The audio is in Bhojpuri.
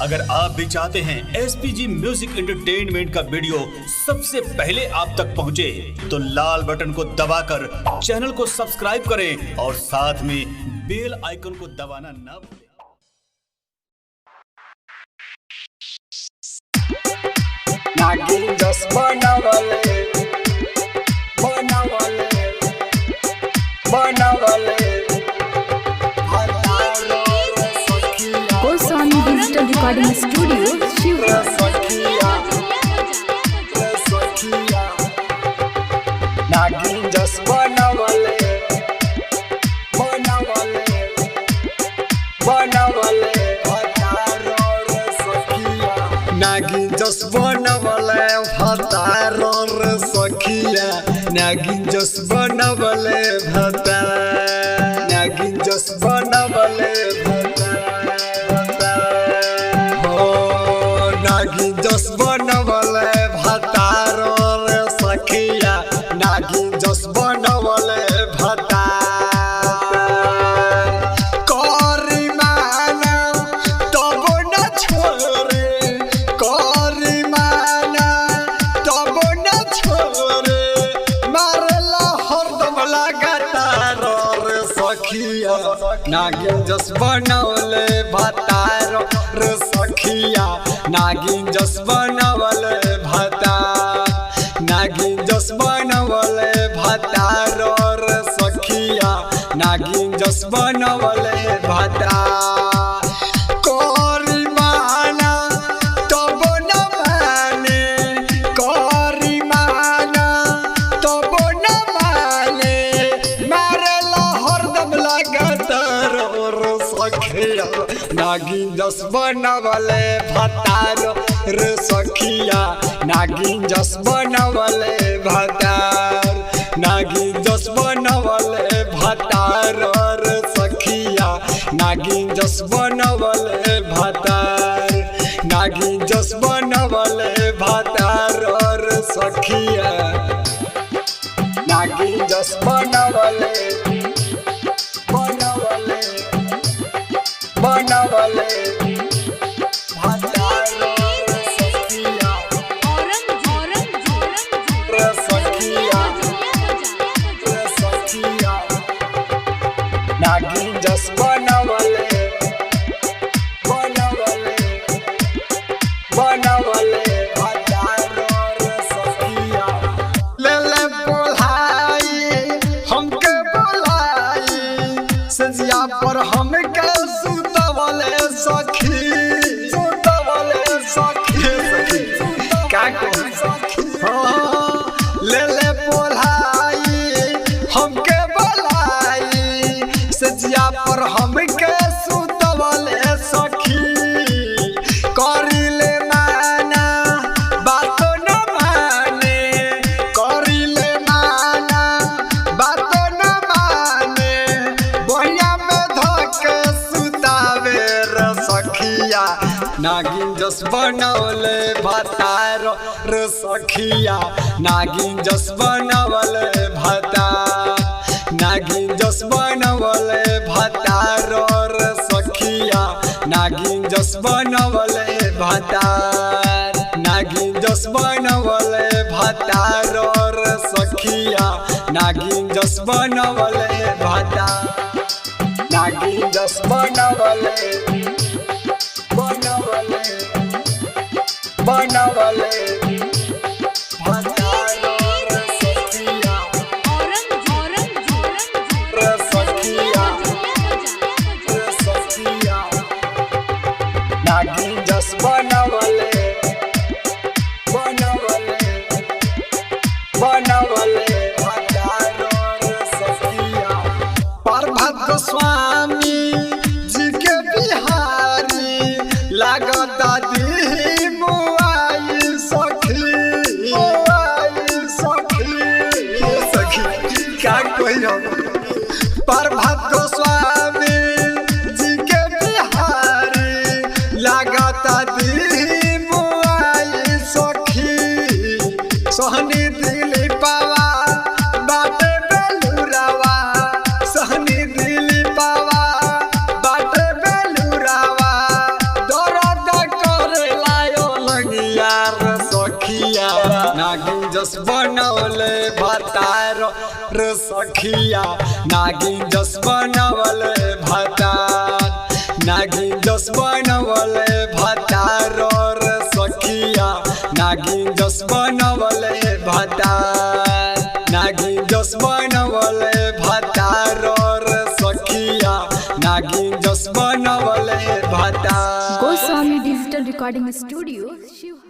अगर आप भी चाहते हैं SPG म्यूजिक एंटरटेनमेंट का वीडियो सबसे पहले आप तक पहुंचे, तो लाल बटन को दबाकर चैनल को सब्सक्राइब करें और साथ में बेल आइकन को दबाना ना भूलें। नागिन जस बनावले Kosami Digital Recording Studio, Shivra. नागिन जस बनावले नागिन जस बनवले भतार रे सखिया नागिन जस बनवले भतार नागिन जस बनवले भतार हो नागिन जस बनवले भतार रे सखिया नागिन जस बनवले भतार नागिन जस बनवले भतार रे सखिया नागिन जस बनवले भतार नागिन जस बनवले भतार रे सखिया नागिन जस बनवले भतार नागिन जस बनवले भतार रे सखिया नागिन जस बनवले भतार नागिन जस बनवले भतार रे सखिया नागिन जस बनवले भतार नागिन जस बनवले भतार रे सखिया नागिन जस बनवले भतार रे सखिया रे सखिया नागिन जस बनवले भतार रे सखिया ले बोलाई हमके बोलाई सजिया पर हमके ले बोलाई हमके बोलाई सजिया पर हमके सुतवले सखी करिले माना बातो न माने करिले माना बातो न माने बहिया में धके सुतावे रे सखिया नागिन जस बनवले भतार रे सखिया नागिन जस बनवले भतार नागिन जस बनवले भतार रे सखिया नागिन जस बनवले भतार नागिन जस बनवले भतार रे सखिया नागिन जस बनवले भतार नागिन जस बनवले भतार रे सखिया रे सखिया नागिन जस बनवले भतार रे सखिया प्रभात गोस्वामी जी के बिहारी लागता प्रभात गोस्वामी जी के बिहारी लागता दी मुआई सखी सोहनी दिली पावा बाटे बेलुरावा सोहनी दिली पावा बाटे बेलुरावा दर्द जस बनवले भतार रे सखिया नागिन जस बनवले भतार नागिन जस बनवले भतार रे सखिया नागिन जस बनवले भतार नागिन जस बनवले भतार रे सखिया नागिन जस बनवले भतार Goswami Digital Recording Studio, Shiv.